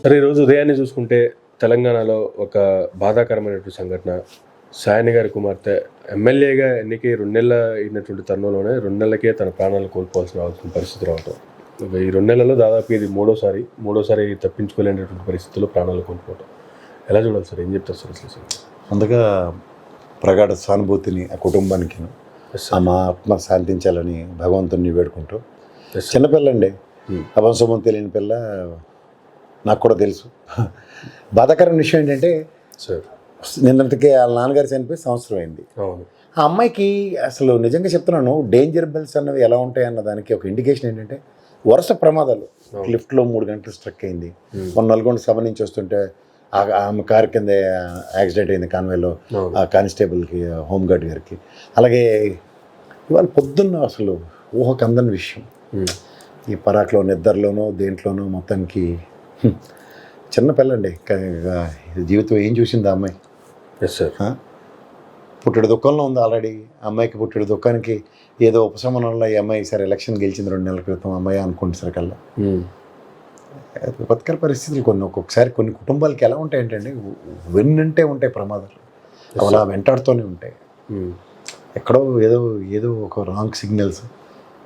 సరే, ఈరోజు ఉదయాన్నే చూసుకుంటే తెలంగాణలో ఒక బాధాకరమైనటువంటి సంఘటన. సాయన గారి కుమార్తె ఎమ్మెల్యేగా ఎన్నికై 2 నెలల అయినటువంటి తరుణంలోనే 2 నెలలకే తన ప్రాణాలు కోల్పోవాల్సిన పరిస్థితి రావటం. ఈ 2 నెలల్లో దాదాపు ఇది మూడోసారి తప్పించుకోలేనటువంటి పరిస్థితుల్లో ప్రాణాలు కోల్పోవటం. ఎలా చూడాలి సార్? ఏం చెప్తారు సార్ అసలు? అందుగా ప్రగాఢ సానుభూతిని ఆ కుటుంబానికి, మా ఆత్మ శాంతించాలని భగవంతుని వేడుకుంటూ. చిన్నపిల్లండి, అభంశుభం తెలియని పిల్ల, నాకు కూడా తెలుసు. బాధాకరమైన విషయం ఏంటంటే సార్, నిన్నటికే వాళ్ళ నాన్నగారు చనిపోయి సంవత్సరం అయింది. ఆ అమ్మాయికి అసలు నిజంగా చెప్తున్నాను, డేంజర్ బెల్స్ అన్నవి ఎలా ఉంటాయి అన్న దానికి ఒక ఇండికేషన్ ఏంటంటే వరుస ప్రమాదాలు. లిఫ్ట్లో 3 గంటలు స్ట్రక్ అయింది. మొన్న నల్గొండ సభ నుంచి వస్తుంటే ఆమె కారు కింద యాక్సిడెంట్ అయింది కాన్వేలో, ఆ కానిస్టేబుల్కి, హోంగార్డ్ గారికి. అలాగే ఇవాళ పొద్దున్న అసలు ఊహకు అందని విషయం, ఈ పరాక్లో నిద్రలోనో దేంట్లోనో మొత్తానికి చిన్న పిల్లండి. జీవితం ఏం చూసింది ఆ అమ్మాయి? పుట్టెడు దుఃఖంలో ఉంది ఆల్రెడీ. అమ్మాయికి పుట్టెడు దుఃఖానికి ఏదో ఉపశమనంలో ఈ అమ్మాయి సరే ఎలక్షన్ గెలిచింది 2 నెలల క్రితం అమ్మాయి అనుకుంటేసరికల్లా విపత్కర పరిస్థితులు ఒక్కొక్కసారి కొన్ని కుటుంబాలకి ఎలా ఉంటాయి ఏంటంటే వెన్నంటే ఉంటాయి ప్రమాదాలు, అలా వెంటాడుతూనే ఉంటాయి. ఎక్కడో ఏదో ఒక రాంగ్ సిగ్నల్స్.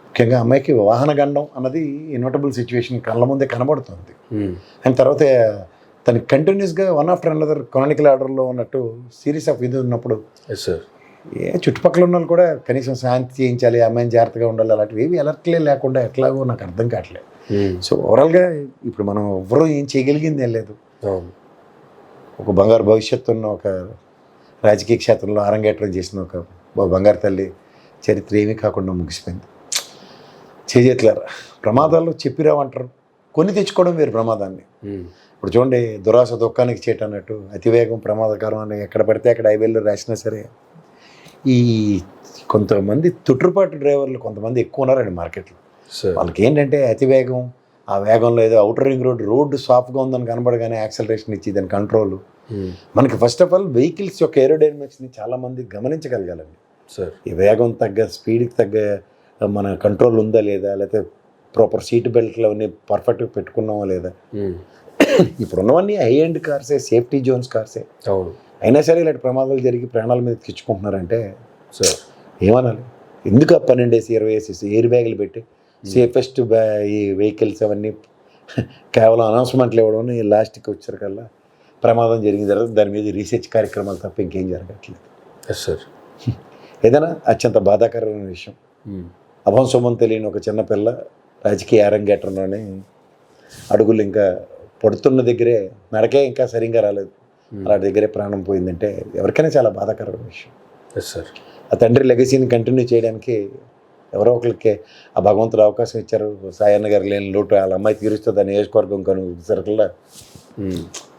ముఖ్యంగా అమ్మాయికి వాహన గండం అన్నది ఇన్వర్టబుల్ సిచ్యువేషన్ కళ్ళ ముందే కనబడుతుంది. అండ్ తర్వాత తనకి కంటిన్యూస్గా వన్ ఆఫ్టర్ అనదర్ క్రానికల్ ఆర్డర్లో ఉన్నట్టు సిరీస్ ఆఫ్ ఇది ఉన్నప్పుడు చుట్టుపక్కల ఉన్న వాళ్ళు కూడా కనీసం శాంతి చేయించాలి, అమ్మాయిని జాగ్రత్తగా ఉండాలి, అలాంటివి ఏవి అలర్ట్లే లేకుండా ఎట్లాగో నాకు అర్థం కావట్లేదు. సో ఓవరాల్గా ఇప్పుడు మనం ఎవ్వరూ ఏం చేయగలిగింది ఏం లేదు. ఒక బంగారు భవిష్యత్తు ఉన్న ఒక రాజకీయ క్షేత్రంలో అరంగేట్రం చేసిన ఒక బంగారు తల్లి చరిత్ర ఏమీ కాకుండా ముగిసిపోయింది. చేజేట్లేరా ప్రమాదాలు చెప్పిరావంటారు, కొని తెచ్చుకోవడం వేరు ప్రమాదాన్ని. ఇప్పుడు చూడండి, దురాశ దుఃఖానికి చేయటన్నట్టు అతివేగం ప్రమాదకరం అని ఎక్కడ పడితే అక్కడ హైవేల్లో రాసినా సరే, ఈ కొంతమంది తుట్రుపాటు డ్రైవర్లు కొంతమంది ఎక్కువ ఉన్నారండి మార్కెట్లో. వాళ్ళకి ఏంటంటే అతివేగం, ఆ వేగంలో ఏదో అవుటర్ రింగ్ రోడ్డు సాఫ్ట్గా ఉందని కనబడగానే యాక్సలరేషన్ ఇచ్చి దాని కంట్రోల్. మనకి ఫస్ట్ ఆఫ్ ఆల్ వెహికల్స్ యొక్క ఏరోడైనమిక్స్ని చాలామంది గమనించగలగాలండి. ఈ వేగం తగ్గ స్పీడ్కి తగ్గ మన కంట్రోల్ ఉందా లేదా, లేకపోతే ప్రాపర్ సీట్ బెల్ట్లు అవన్నీ పర్ఫెక్ట్గా పెట్టుకున్నామా లేదా. ఇప్పుడు ఉన్నవన్నీ హై ఎండ్ కార్సే, సేఫ్టీ జోన్స్ కార్సే. అయినా సరే ఇలాంటి ప్రమాదాలు జరిగి ప్రాణాల మీద తెచ్చుకుంటున్నారంటే ఏమనాలి? ఎందుకు 12 ఏసి 20 ఏసి ఎయిర్ బ్యాగులు పెట్టి సేఫెస్ట్ ఈ వెహికల్స్ అవన్నీ కేవలం అనౌన్స్మెంట్లు ఇవ్వడం, లాస్ట్కి వచ్చేసరికల్లా ప్రమాదం జరిగిన తర్వాత దాని మీద రీసెర్చ్ కార్యక్రమాలు తప్ప ఇంకేం జరగట్లేదు. ఏదైనా అత్యంత బాధాకరమైన విషయం. అభంశుభం తెలియని ఒక చిన్నపిల్ల రాజకీయ అరంగేట్రంలోనే అడుగులు ఇంకా పడుతున్న దగ్గరే, నడకే ఇంకా సరిగ్గా రాలేదు, అలాంటి దగ్గరే ప్రాణం పోయిందంటే ఎవరికైనా చాలా బాధాకరమైన విషయం. ఆ తండ్రి లెగసీని కంటిన్యూ చేయడానికి ఎవరో ఒకరికి ఆ భగవంతుడు అవకాశం ఇచ్చారు. సాయన్న గారు లేని లోటు వాళ్ళ అమ్మాయి తీరుస్తుంది ఆ నియోజకవర్గం కను సర్కిల్లో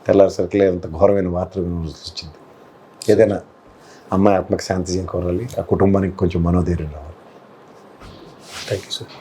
తెల్లారి సర్కిల్ అంత ఘోరమైన వార్త వచ్చింది. ఏదైనా అమ్మాయి ఆత్మకు శాంతి చేకూరాలి, ఆ కుటుంబానికి కొంచెం మనోధైర్యం రావాలి. Thank you sir.